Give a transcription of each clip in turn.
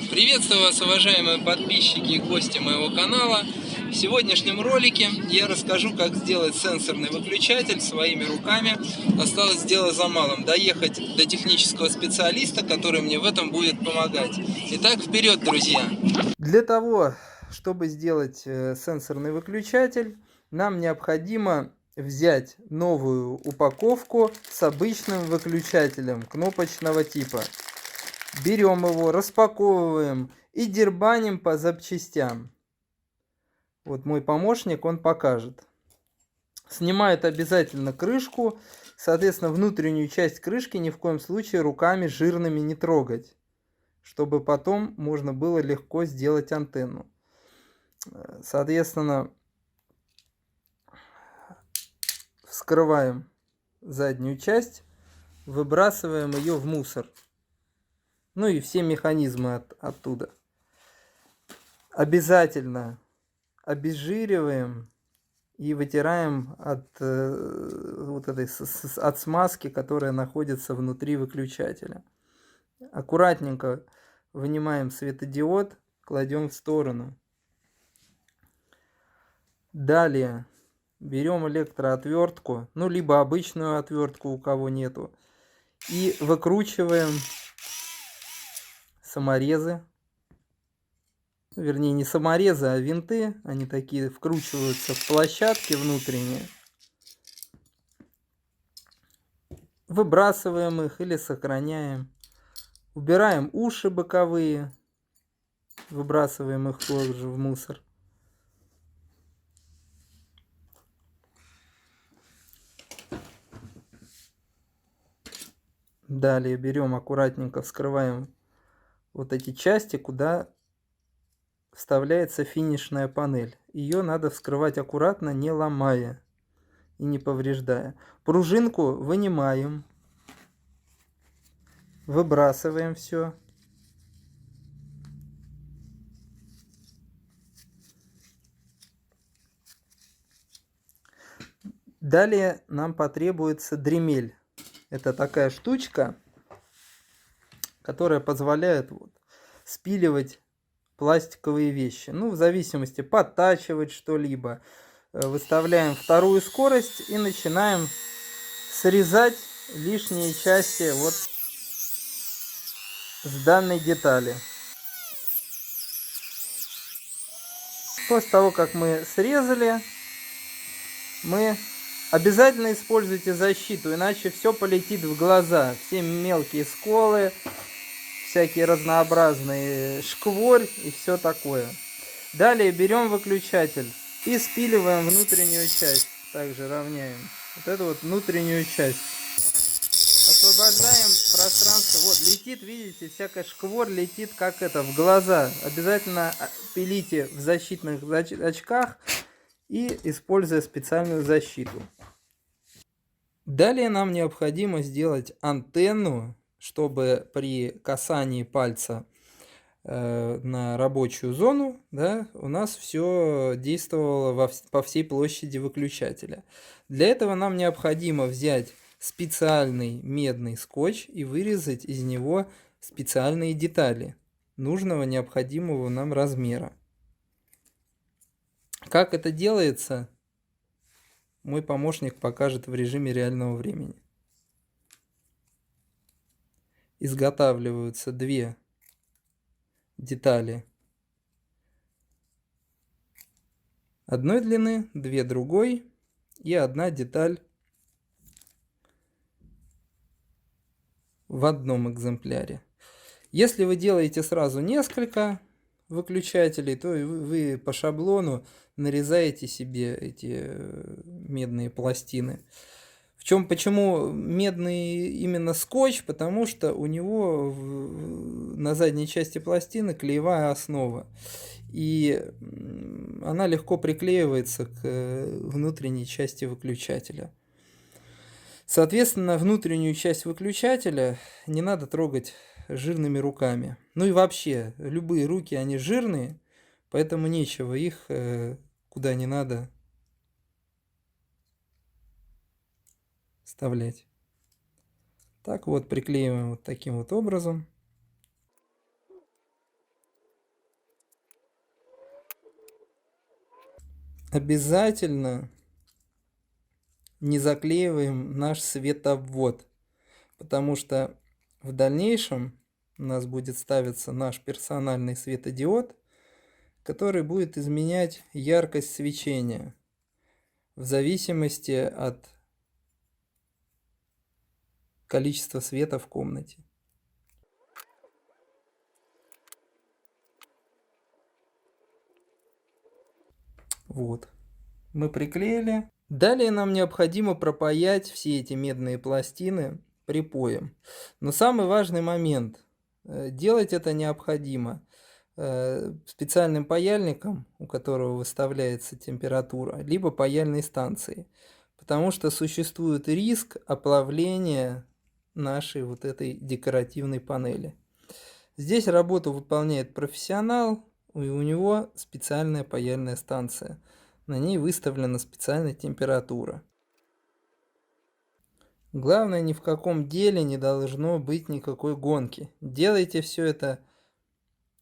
Приветствую вас, уважаемые подписчики и гости моего канала. В сегодняшнем ролике я расскажу, как сделать сенсорный выключатель своими руками. Осталось дело за малым — доехать до технического специалиста, который мне в этом будет помогать. Итак, вперед, друзья! Для того, чтобы сделать сенсорный выключатель, нам необходимо взять новую упаковку с обычным выключателем кнопочного типа. Берем его, распаковываем и дербаним по запчастям. Вот мой помощник, он покажет. Снимают обязательно крышку. Соответственно, внутреннюю часть крышки ни в коем случае руками жирными не трогать, чтобы потом можно было легко сделать антенну. Соответственно, вскрываем заднюю часть, выбрасываем ее в мусор. Ну и все механизмы оттуда. Обязательно обезжириваем и вытираем от от смазки, которая находится внутри выключателя. Аккуратненько вынимаем светодиод, кладем в сторону. Далее берем электроотвертку, ну либо обычную отвертку, у кого нету, и выкручиваем саморезы. Вернее, не саморезы, а винты. Они такие вкручиваются в площадки внутренние. Выбрасываем их или сохраняем. Убираем уши боковые. Выбрасываем их тоже в мусор. Далее берем аккуратненько, вскрываем вот эти части, куда вставляется финишная панель. Ее надо вскрывать аккуратно, не ломая и не повреждая. Пружинку вынимаем, выбрасываем все. Далее нам потребуется дремель. Это такая штучка, которая позволяет спиливать пластиковые вещи. Ну, в зависимости, подтачивать что-либо. Выставляем вторую скорость и начинаем срезать лишние части вот с данной детали. После того, как мы срезали, мы обязательно используйте защиту, иначе все полетит в глаза. Все мелкие сколы, всякие разнообразные шкворь и все такое. Далее берем выключатель и спиливаем внутреннюю часть. Также равняем вот эту вот внутреннюю часть. Освобождаем пространство. Вот летит, видите, всякая шкворь летит как это в глаза. Обязательно пилите в защитных очках и используя специальную защиту. Далее нам необходимо сделать антенну, чтобы при касании пальца на рабочую зону, да, у нас все действовало по всей площади выключателя. Для этого нам необходимо взять специальный медный скотч и вырезать из него специальные детали нужного необходимого нам размера. Как это делается, мой помощник покажет в режиме реального времени. Изготавливаются две детали одной длины, две другой и одна деталь в одном экземпляре. Если вы делаете сразу несколько выключателей, то вы по шаблону нарезаете себе эти медные пластины. Почему медный именно скотч? Потому что у него на задней части пластины клеевая основа. И она легко приклеивается к внутренней части выключателя. Соответственно, внутреннюю часть выключателя не надо трогать жирными руками. Ну и вообще, любые руки, они жирные, поэтому нечего их куда не надо вставлять. Так вот, приклеиваем вот таким вот образом. обязательно не заклеиваем наш световод, потому что в дальнейшем у нас будет ставиться наш персональный светодиод, который будет изменять яркость свечения в зависимости от количества света в комнате. Вот, мы приклеили. Далее нам необходимо пропаять все эти медные пластины припоем. Но самый важный момент. Делать это необходимо специальным паяльником, у которого выставляется температура, либо паяльной станцией. Потому что существует риск оплавления нашей вот этой декоративной панели. Здесь работу выполняет профессионал, и у него специальная паяльная станция. На ней выставлена специальная температура. Главное, ни в каком деле не должно быть никакой гонки. Делайте все это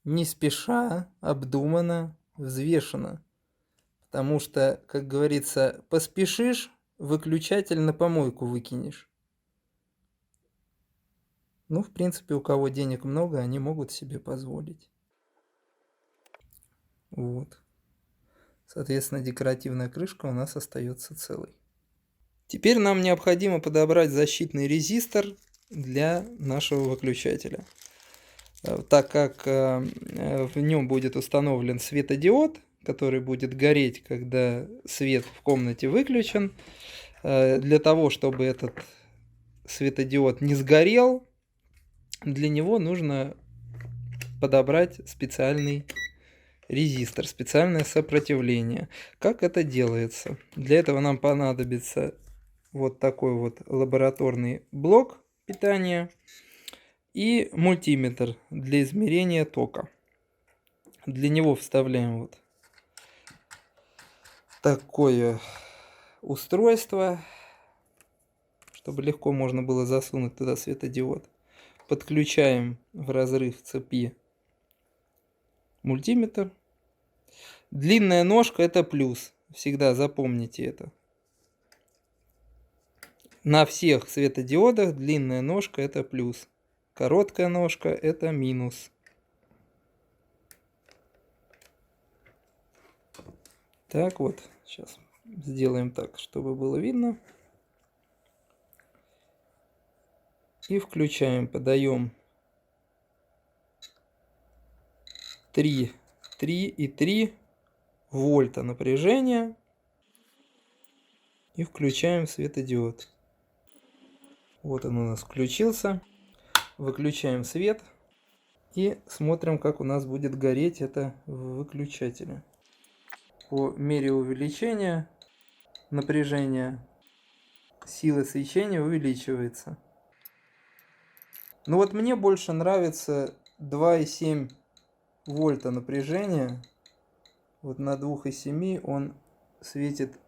не спеша, обдуманно, взвешенно. Потому что, как говорится, поспешишь, выключатель на помойку выкинешь. Ну, в принципе, у кого денег много, они могут себе позволить. Вот. Соответственно, декоративная крышка у нас остается целой. Теперь нам необходимо подобрать защитный резистор для нашего выключателя. Так как в нем будет установлен светодиод, который будет гореть, когда свет в комнате выключен, для того, чтобы этот светодиод не сгорел, для него нужно подобрать специальный резистор, специальное сопротивление. Как это делается? Для этого нам понадобится вот такой вот лабораторный блок питания и мультиметр для измерения тока. Для него вставляем вот такое устройство, чтобы легко можно было засунуть туда светодиод. Подключаем в разрыв цепи мультиметр. Длинная ножка — это плюс. Всегда запомните это. На всех светодиодах длинная ножка — это плюс. Короткая ножка — это минус. Так вот, сейчас сделаем так, чтобы было видно. И включаем, подаем 3,3 вольта напряжения. И включаем светодиод. Вот он у нас включился. Выключаем свет. И смотрим, как у нас будет гореть это в выключателе. По мере увеличения напряжения сила свечения увеличивается. Но вот мне больше нравится 2,7 вольта напряжения. Вот на 2,7 он светит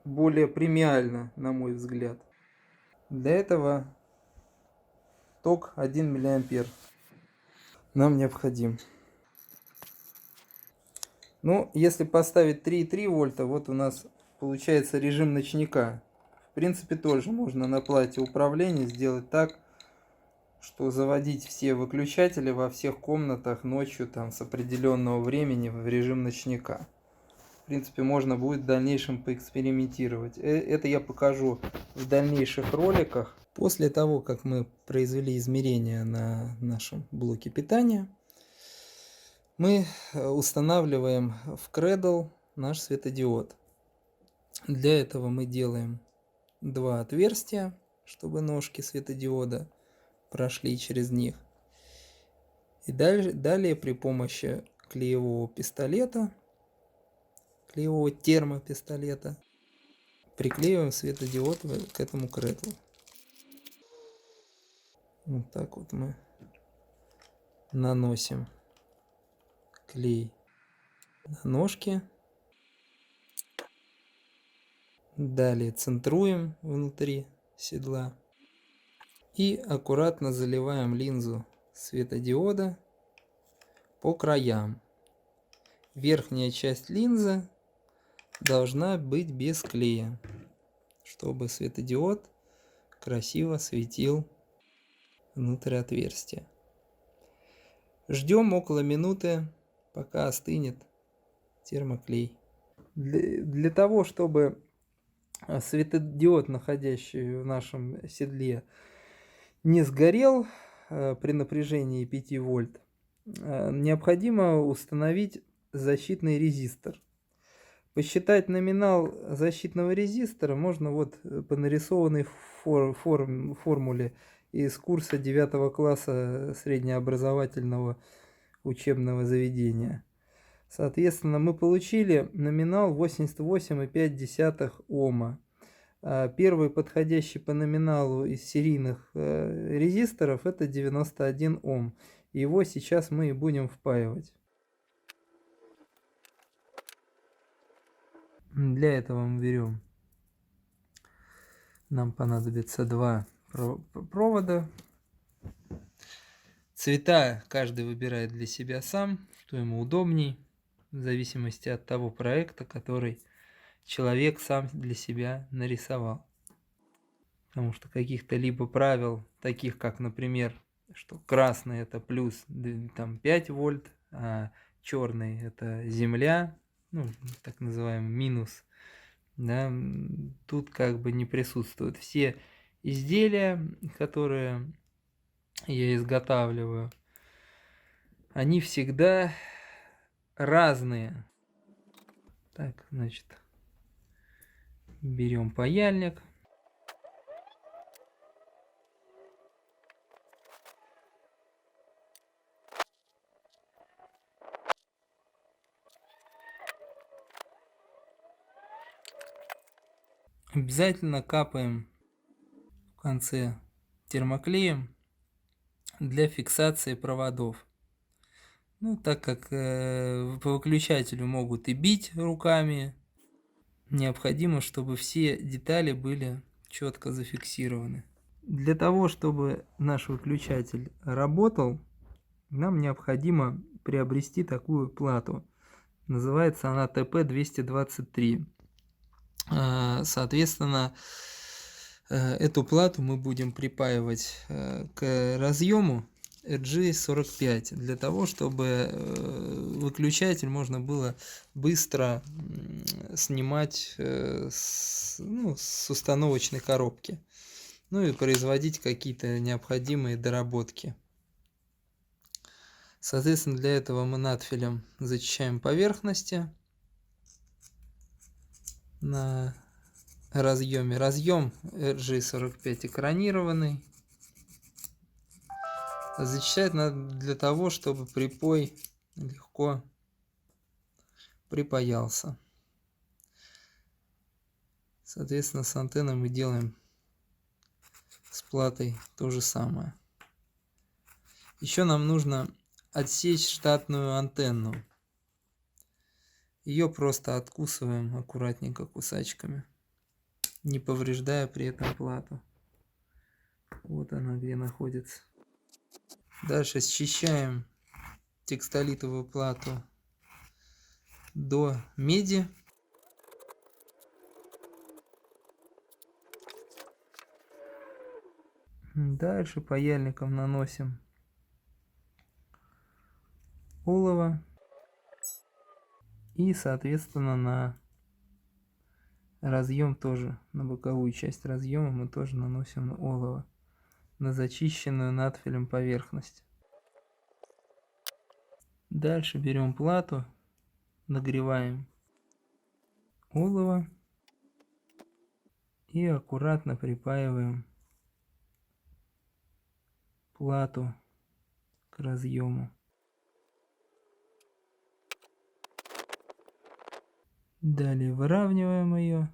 более премиально, на мой взгляд. Для этого ток 1 миллиампер нам необходим. Ну, если поставить 3,3 вольта, вот у нас получается режим ночника. В принципе, тоже можно на плате управления сделать так, что заводить все выключатели во всех комнатах ночью там с определенного времени в режим ночника. В принципе, можно будет в дальнейшем поэкспериментировать. Это я покажу в дальнейших роликах. После того, как мы произвели измерения на нашем блоке питания, мы устанавливаем в Cradle наш светодиод. Для этого мы делаем два отверстия, чтобы ножки светодиода прошли через них. И далее при помощи клеевого пистолета, клеевого термопистолета, приклеиваем светодиод к этому Cradle. Вот так вот мы наносим клей на ножки. Далее центруем внутри седла. И аккуратно заливаем линзу светодиода по краям. Верхняя часть линзы должна быть без клея, чтобы светодиод красиво светил внутрь отверстия. Ждем около минуты, пока остынет термоклей. Для того, чтобы светодиод, находящий в нашем седле, не сгорел при напряжении 5 вольт, необходимо установить защитный резистор. Посчитать номинал защитного резистора можно вот по нарисованной формуле из курса 9 класса среднеобразовательного учебного заведения. Соответственно, мы получили номинал 88,5 Ома. Первый подходящий по номиналу из серийных резисторов это 91 Ом. Его сейчас мы и будем впаивать. Для этого мы берем, нам понадобится два провода. Цвета каждый выбирает для себя сам, что ему удобней, в зависимости от того проекта, который человек сам для себя нарисовал. Потому что каких-то либо правил, таких как, например, что красный это плюс там, 5 вольт, а черный это земля, ну, так называемый минус, да, тут как бы не присутствуют. Все изделия, которые я изготавливаю, они всегда разные. Так, значит, берем паяльник. Обязательно капаем в конце термоклеем для фиксации проводов. Ну, так как по выключателю могут и бить руками, необходимо, чтобы все детали были четко зафиксированы. Для того, чтобы наш выключатель работал, нам необходимо приобрести такую плату. Называется она ТП-223. Соответственно, эту плату мы будем припаивать к разъему RG45, для того, чтобы выключатель можно было быстро снимать с установочной коробки. Ну и производить какие-то необходимые доработки. Соответственно, для этого мы надфилем зачищаем поверхности на разъеме. Разъем RG45 экранированный. Зачищать надо для того, чтобы припой легко припаялся. Соответственно, с антенной мы делаем с платой то же самое. Еще нам нужно отсечь штатную антенну. Ее просто откусываем аккуратненько кусачками, не повреждая при этом плату. Вот она где находится. Дальше счищаем текстолитовую плату до меди. Дальше паяльником наносим олово. И, соответственно, на разъем тоже, на боковую часть разъема мы тоже наносим олово. На зачищенную надфилем поверхность. Дальше берем плату, нагреваем олово и аккуратно припаиваем плату к разъему. Далее выравниваем ее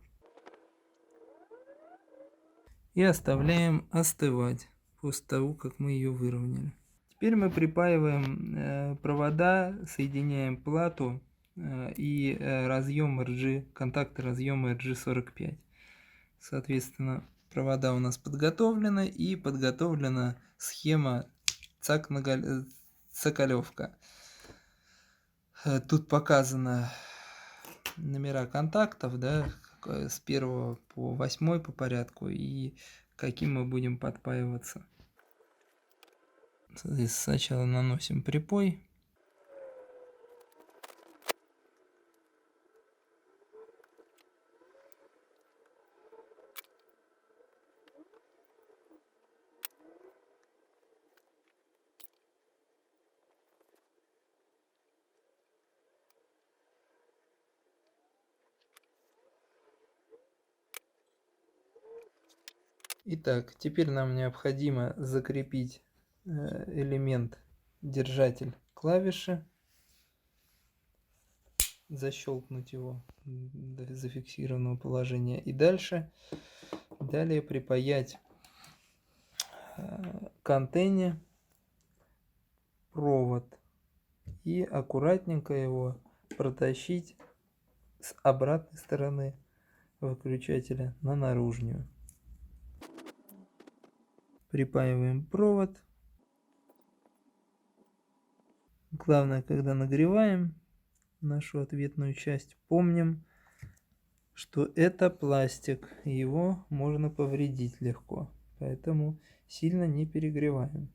и оставляем остывать после того, как мы ее выровняли. Теперь мы припаиваем провода, соединяем плату и разъем RG, контакты разъема RG45. Соответственно, провода у нас подготовлены и подготовлена схема цоколевка. Тут показано номера контактов, да, с 1 по 8 по порядку, и каким мы будем подпаиваться. Сначала наносим припой. Итак, теперь нам необходимо закрепить элемент держатель клавиши, защелкнуть его до зафиксированного положения и далее припаять к антенне провод и аккуратненько его протащить с обратной стороны выключателя на наружную. Припаиваем провод. Главное, когда нагреваем нашу ответную часть, помним, что это пластик, его можно повредить легко, поэтому сильно не перегреваем.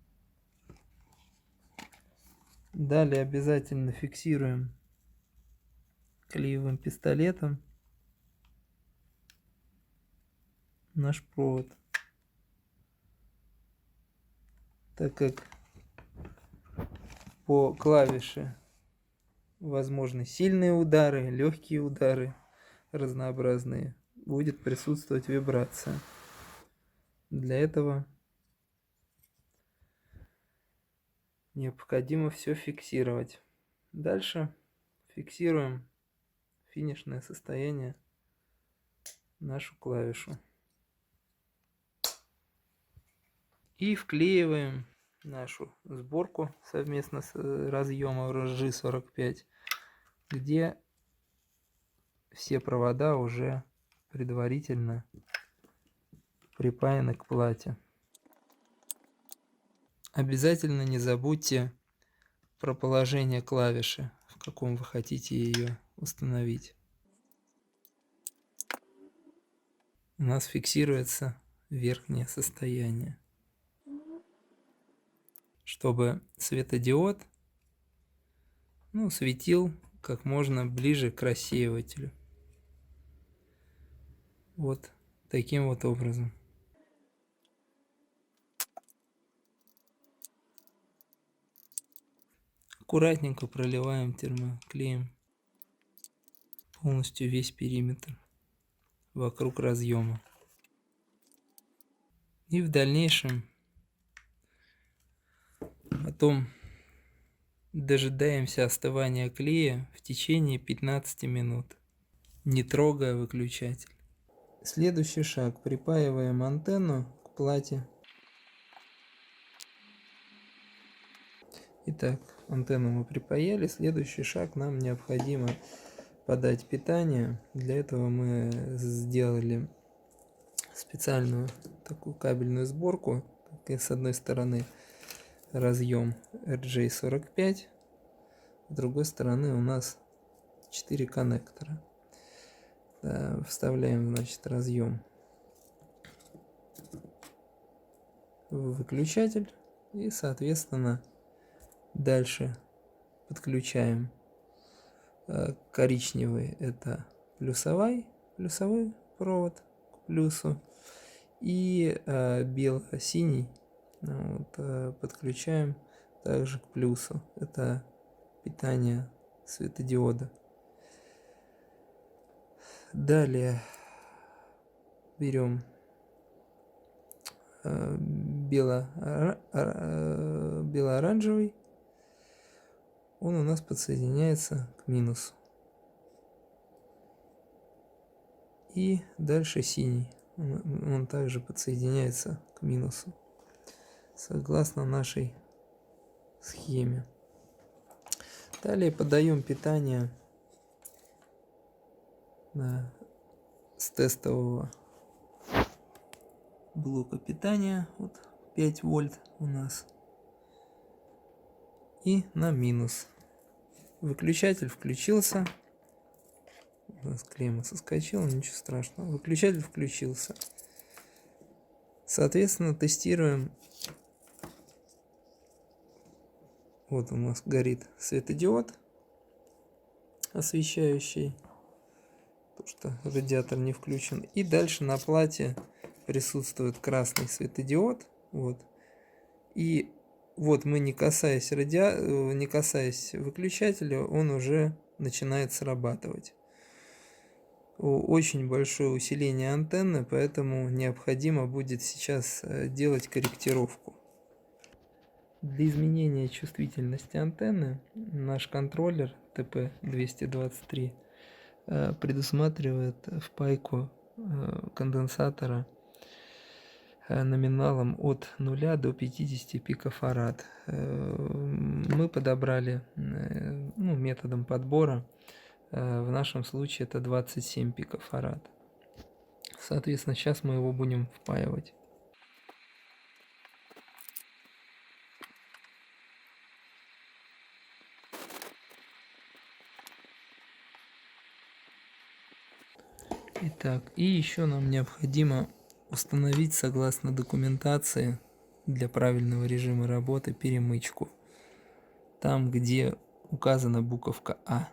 Далее обязательно фиксируем клеевым пистолетом наш провод, так как по клавише возможны сильные удары, легкие удары, разнообразные, будет присутствовать вибрация. Для этого необходимо все фиксировать. Дальше фиксируем финишное состояние, нашу клавишу. И вклеиваем нашу сборку совместно с разъемом RG45, где все провода уже предварительно припаяны к плате. Обязательно не забудьте про положение клавиши, в каком вы хотите ее установить. У нас фиксируется верхнее состояние, чтобы светодиод светил как можно ближе к рассеивателю. Вот таким вот образом. Аккуратненько проливаем термоклеем полностью весь периметр вокруг разъема. И в дальнейшем потом дожидаемся остывания клея в течение 15 минут, не трогая выключатель. Следующий шаг. Припаиваем антенну к плате. Итак, антенну мы припаяли. Следующий шаг. Нам необходимо подать питание. Для этого мы сделали специальную такую кабельную сборку. С одной стороны разъем RJ45, с другой стороны у нас 4 коннектора. Вставляем, значит, разъем в выключатель и, соответственно, дальше подключаем коричневый, это плюсовой провод к плюсу, и бело-синий подключаем также к плюсу, это питание светодиода. Далее берем бело-оранжевый, он у нас подсоединяется к минусу. И дальше синий, он также подсоединяется к минусу, согласно нашей схеме. Далее подаем питание с тестового блока питания, вот 5 вольт у нас, и на минус. Выключатель включился, У нас клемма соскочила, ничего страшного. Выключатель включился. Соответственно, тестируем. Вот у нас горит светодиод освещающий, потому что радиатор не включен. И дальше на плате присутствует красный светодиод. Вот. И вот мы, не касаясь выключателя, он уже начинает срабатывать. Очень большое усиление антенны, поэтому необходимо будет сейчас делать корректировку. Для изменения чувствительности антенны наш контроллер TP223 предусматривает впайку конденсатора номиналом от 0 до 50 пикофарад. Мы подобрали методом подбора, в нашем случае это 27 пикофарад. Соответственно, сейчас мы его будем впаивать. Итак, и еще нам необходимо установить, согласно документации для правильного режима работы, перемычку. Там, где указана буковка А.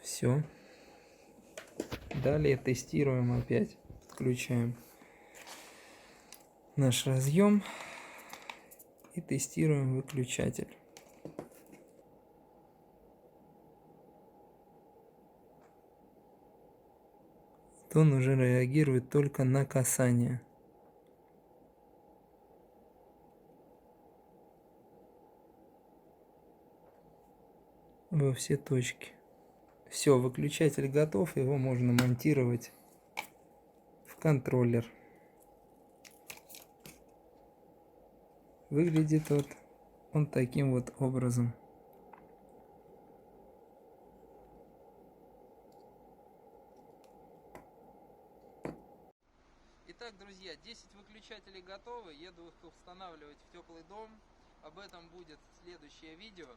Все. Далее тестируем опять. Подключаем наш разъем и тестируем выключатель. Он уже реагирует только на касание. Во все точки. Все, выключатель готов, его можно монтировать в контроллер. Выглядит он таким вот образом. Итак, друзья, 10 выключателей готовы. Еду их устанавливать в теплый дом. Об этом будет следующее видео.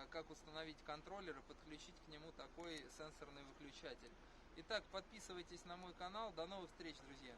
Как установить контроллер и подключить к нему такой сенсорный выключатель. Итак, подписывайтесь на мой канал. До новых встреч, друзья!